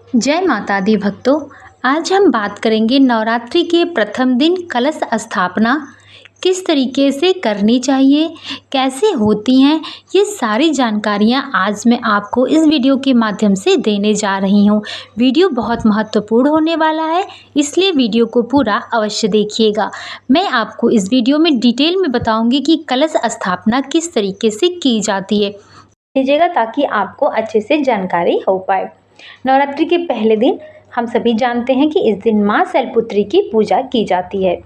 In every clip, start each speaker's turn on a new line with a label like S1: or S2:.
S1: जय माता दी भक्तों। आज हम बात करेंगे नवरात्रि के प्रथम दिन कलश स्थापना किस तरीके से करनी चाहिए, कैसे होती हैं, ये सारी जानकारियाँ आज मैं आपको इस वीडियो के माध्यम से देने जा रही हूँ। वीडियो बहुत महत्वपूर्ण होने वाला है, इसलिए वीडियो को पूरा अवश्य देखिएगा। मैं आपको इस वीडियो में डिटेल में बताऊँगी कि कलश स्थापना किस तरीके से की जाती है, लीजिएगा ताकि आपको अच्छे से जानकारी हो पाए। नवरात्रि के पहले दिन हम सभी जानते हैं कि इस दिन माँ शैलपुत्री की पूजा की जाती है।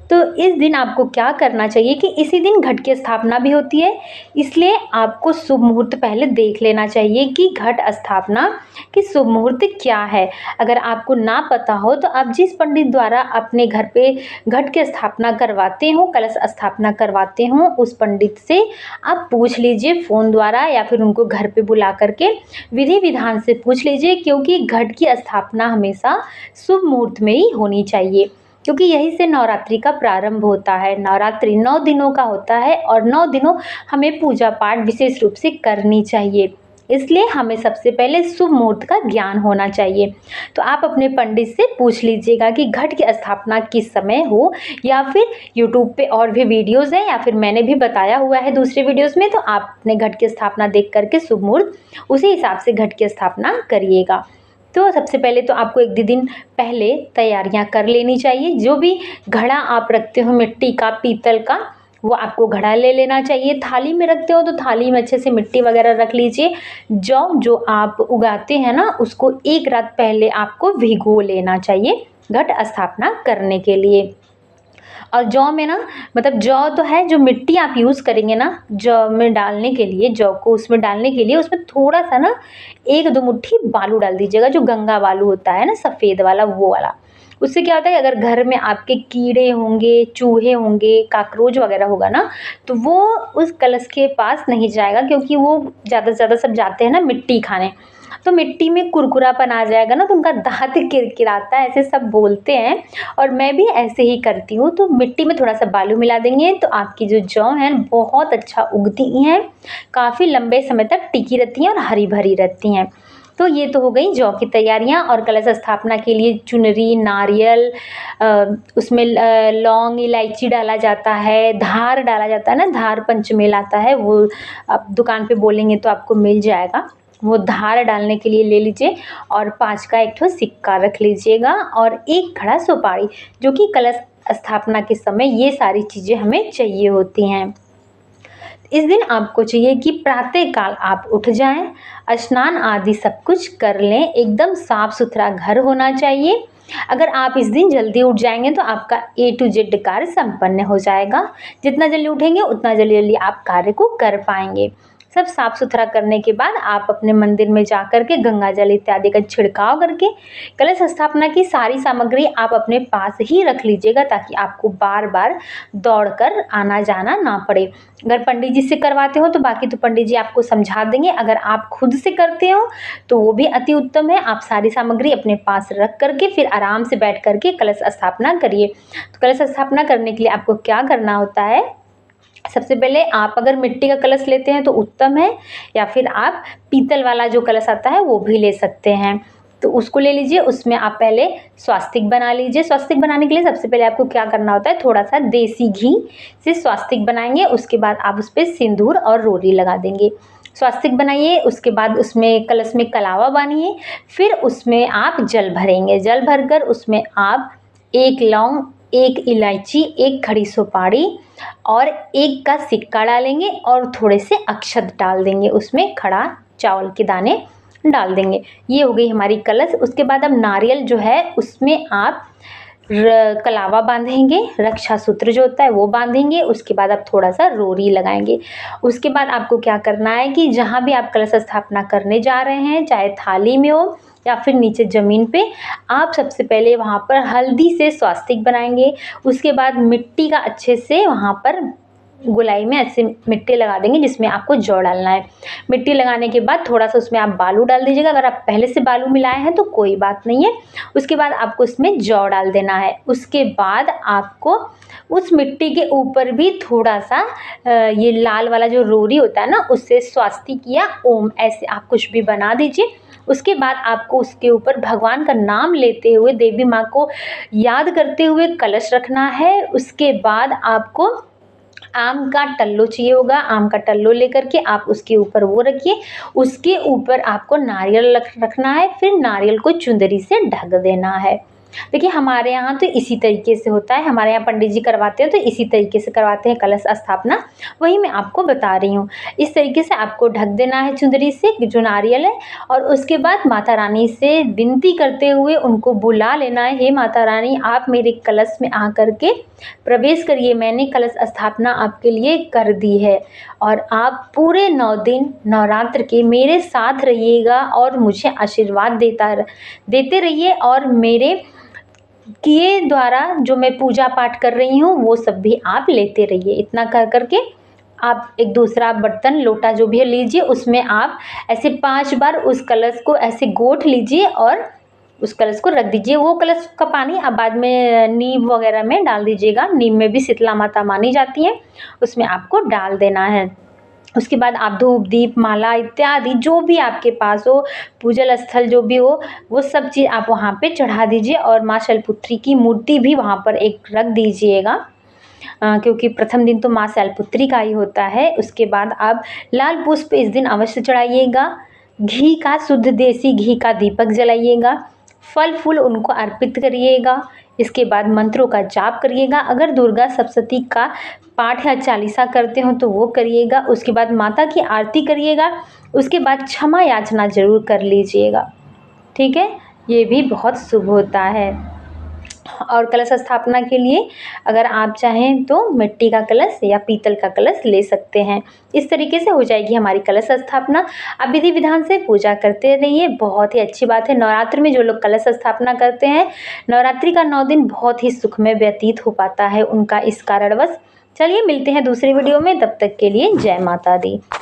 S1: तो इस दिन आपको क्या करना चाहिए कि इसी दिन घट की स्थापना भी होती है, इसलिए आपको शुभ मुहूर्त पहले देख लेना चाहिए कि घट स्थापना की शुभ मुहूर्त क्या है। अगर आपको ना पता हो तो आप जिस पंडित द्वारा अपने घर पे घट की स्थापना करवाते हो, कलश स्थापना करवाते हो, उस पंडित से आप पूछ लीजिए फ़ोन द्वारा या फिर उनको घर पे बुला करके विधि विधान से पूछ लीजिए, क्योंकि घट की स्थापना हमेशा शुभ मुहूर्त में ही होनी चाहिए, क्योंकि यही से नवरात्रि का प्रारंभ होता है। नवरात्रि 9 दिनों का होता है और 9 दिनों हमें पूजा पाठ विशेष रूप से करनी चाहिए, इसलिए हमें सबसे पहले शुभ मुहूर्त का ज्ञान होना चाहिए। तो आप अपने पंडित से पूछ लीजिएगा कि घट की स्थापना किस समय हो, या फिर यूट्यूब पे और भी वीडियोज़ हैं या फिर मैंने भी बताया हुआ है दूसरे वीडियोज़ में, तो आप अपने घट की स्थापना देख करके शुभ मुहूर्त उसी हिसाब से घट की स्थापना करिएगा। तो सबसे पहले तो आपको 1 दिन पहले तैयारियां कर लेनी चाहिए। जो भी घड़ा आप रखते हो मिट्टी का, पीतल का, वो आपको घड़ा ले लेना चाहिए। थाली में रखते हो तो थाली में अच्छे से मिट्टी वगैरह रख लीजिए। जौ जो आप उगाते हैं ना, उसको 1 रात पहले आपको भिगो लेना चाहिए घट स्थापना करने के लिए। और जौ में ना, मतलब जौ तो है, जो मिट्टी आप यूज़ करेंगे ना जौ में डालने के लिए, जौ को उसमें डालने के लिए उसमें थोड़ा सा ना 1-2 मुट्ठी बालू डाल दीजिएगा, जो गंगा बालू होता है ना, सफ़ेद वाला, वो वाला। उससे क्या होता है, अगर घर में आपके कीड़े होंगे, चूहे होंगे, काकरोच वगैरह होगा ना, तो वो उस कलश के पास नहीं जाएगा, क्योंकि वो ज़्यादा से ज़्यादा सब जाते हैं ना मिट्टी खाने, तो मिट्टी में कुरकुरापन आ जाएगा ना, तो उनका दांत किरकिराता है, ऐसे सब बोलते हैं। और मैं भी ऐसे ही करती हूँ। तो मिट्टी में थोड़ा सा बालू मिला देंगे तो आपकी जो जौ हैं बहुत अच्छा उगती हैं, काफ़ी लंबे समय तक टिकी रहती हैं और हरी भरी रहती हैं। तो ये तो हो गई जौ की तैयारियाँ। और कलश स्थापना के लिए चुनरी, नारियल, उसमें लौंग, इलायची डाला जाता है, धार डाला जाता है ना, धार पंचमेल आता है, वो आप दुकान पे बोलेंगे तो आपको मिल जाएगा। वो धार डालने के लिए ले लीजिए और 5 का 1 ठो सिक्का रख लीजिएगा और 1 खड़ा सुपारी, जो कि कलश स्थापना के समय ये सारी चीज़ें हमें चाहिए होती हैं। इस दिन आपको चाहिए कि प्रातःकाल आप उठ जाएं, स्नान आदि सब कुछ कर लें, एकदम साफ सुथरा घर होना चाहिए। अगर आप इस दिन जल्दी उठ जाएंगे तो आपका A to Z कार्य संपन्न हो जाएगा। जितना जल्दी उठेंगे उतना जल्दी जल्दी आप कार्य को कर पाएंगे। सब साफ सुथरा करने के बाद आप अपने मंदिर में जा कर के गंगा जल इत्यादि का छिड़काव करके कलश स्थापना की सारी सामग्री आप अपने पास ही रख लीजिएगा, ताकि आपको बार बार दौड़कर आना जाना ना पड़े। अगर पंडित जी से करवाते हो तो बाकी तो पंडित जी आपको समझा देंगे, अगर आप खुद से करते हो तो वो भी अति उत्तम है। आप सारी सामग्री अपने पास रख करके फिर आराम से बैठ करके कलश स्थापना करिए। तो कलश स्थापना करने के लिए आपको क्या करना होता है, सबसे पहले आप अगर मिट्टी का कलश लेते हैं तो उत्तम है, या फिर आप पीतल वाला जो कलश आता है वो भी ले सकते हैं, तो उसको ले लीजिए। उसमें आप पहले स्वास्तिक बना लीजिए। स्वास्तिक बनाने के लिए सबसे पहले आपको क्या करना होता है, थोड़ा सा देसी घी से स्वास्तिक बनाएंगे, उसके बाद आप उस पर सिंदूर और रोली लगा देंगे। स्वास्तिक बनाइए, उसके बाद उसमें कलश में कलावा बांधिए, फिर उसमें आप जल भरेंगे। जल भरकर उसमें आप 1 लौंग, 1 इलायची, 1 खड़ी सुपारी और 1 का सिक्का डालेंगे और थोड़े से अक्षत डाल देंगे, उसमें खड़ा चावल के दाने डाल देंगे। ये हो गई हमारी कलश। उसके बाद अब नारियल जो है उसमें आप कलावा बांधेंगे, रक्षा सूत्र जो होता है वो बांधेंगे, उसके बाद आप थोड़ा सा रोरी लगाएंगे। उसके बाद आपको क्या करना है कि जहाँ भी आप कलश स्थापना करने जा रहे हैं, चाहे थाली में हो या फिर नीचे ज़मीन पे, आप सबसे पहले वहाँ पर हल्दी से स्वास्तिक बनाएंगे। उसके बाद मिट्टी का अच्छे से वहाँ पर गोलाई में ऐसे मिट्टी लगा देंगे, जिसमें आपको जौ डालना है। मिट्टी लगाने के बाद थोड़ा सा उसमें आप बालू डाल दीजिएगा। अगर आप पहले से बालू मिलाए हैं तो कोई बात नहीं है। उसके बाद आपको इसमें जौ डाल देना है। उसके बाद आपको उस मिट्टी के ऊपर भी थोड़ा सा ये लाल वाला जो रोरी होता है ना, उससे स्वास्तिक या ओम ऐसे आप कुछ भी बना दीजिए। उसके बाद आपको उसके ऊपर भगवान का नाम लेते हुए, देवी माँ को याद करते हुए कलश रखना है। उसके बाद आपको आम का टल्लो चाहिए होगा, आम का टल्लो लेकर के आप उसके ऊपर वो रखिए, उसके ऊपर आपको नारियल रखना है, फिर नारियल को चुंदरी से ढक देना है। देखिए हमारे यहाँ तो इसी तरीके से होता है, हमारे यहाँ पंडित जी करवाते हैं तो इसी तरीके से करवाते हैं कलश स्थापना, वही मैं आपको बता रही हूँ। इस तरीके से आपको ढक देना है चुंदरी से जो नारियल है, और उसके बाद माता रानी से विनती करते हुए उनको बुला लेना है, हे माता रानी आप मेरे कलश में आ कर के प्रवेश करिए, मैंने कलश स्थापना आपके लिए कर दी है और आप पूरे 9 दिन नवरात्र के मेरे साथ रहिएगा और मुझे आशीर्वाद देते रहिए, और मेरे किए द्वारा जो मैं पूजा पाठ कर रही हूँ वो सब भी आप लेते रहिए। इतना कर करके आप एक दूसरा बर्तन लोटा जो भी है लीजिए, उसमें आप ऐसे 5 बार उस कलश को ऐसे गोठ लीजिए और उस कलश को रख दीजिए। वो कलश का पानी आप बाद में नीम वगैरह में डाल दीजिएगा, नीम में भी शीतला माता मानी जाती है, उसमें आपको डाल देना है। उसके बाद आप धूप दीप माला इत्यादि जो भी आपके पास हो, पूजल स्थल जो भी हो, वो सब चीज़ आप वहाँ पे चढ़ा दीजिए, और माँ शैलपुत्री की मूर्ति भी वहाँ पर एक रख दीजिएगा, क्योंकि प्रथम दिन तो माँ शैलपुत्री का ही होता है। उसके बाद आप लाल पुष्प इस दिन अवश्य चढ़ाइएगा, घी का शुद्ध देसी घी का दीपक जलाइएगा, फल फूल उनको अर्पित करिएगा। इसके बाद मंत्रों का जाप करिएगा, अगर दुर्गा सप्तशती का पाठ या चालीसा करते हो तो वो करिएगा। उसके बाद माता की आरती करिएगा, उसके बाद क्षमा याचना ज़रूर कर लीजिएगा, ठीक है, ये भी बहुत शुभ होता है। और कलश स्थापना के लिए अगर आप चाहें तो मिट्टी का कलश या पीतल का कलश ले सकते हैं। इस तरीके से हो जाएगी हमारी कलश स्थापना। आप विधि विधान से पूजा करते रहिए, बहुत ही अच्छी बात है। नवरात्रि में जो लोग कलश स्थापना करते हैं, नवरात्रि का 9 दिन बहुत ही सुखमय व्यतीत हो पाता है उनका इस कारणवश। चलिए मिलते हैं दूसरी वीडियो में, तब तक के लिए जय माता दी।